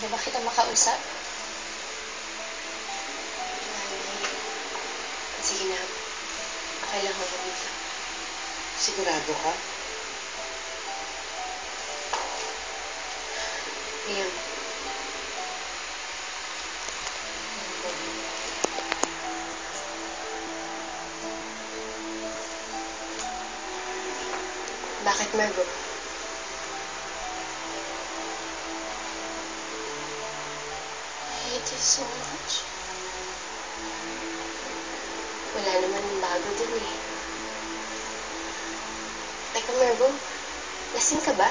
Pwede ba kita makausap? Sige na. Okay lang ako dito. Sigurado ka? Liam. Bakit, Margo? I hate you so much. Wala naman bago dun eh. Teka, Margo. Lasing ka ba? I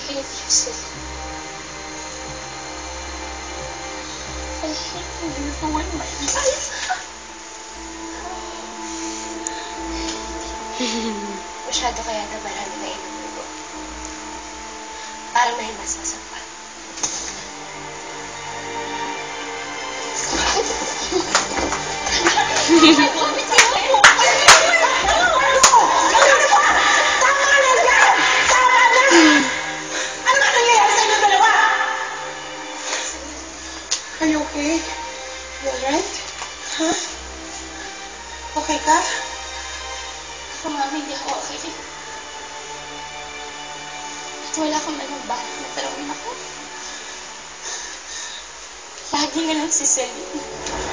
hate you so much. I hate when you ruin my life. Masyado kaya na marami na inumin ko. Para may mas masapa. Are you okay? You alright? Huh? Okay ka? Ako, Mami, hindi ako okay. At wala kang manong balak na tarawin ako. Lagi nga lang si Celine.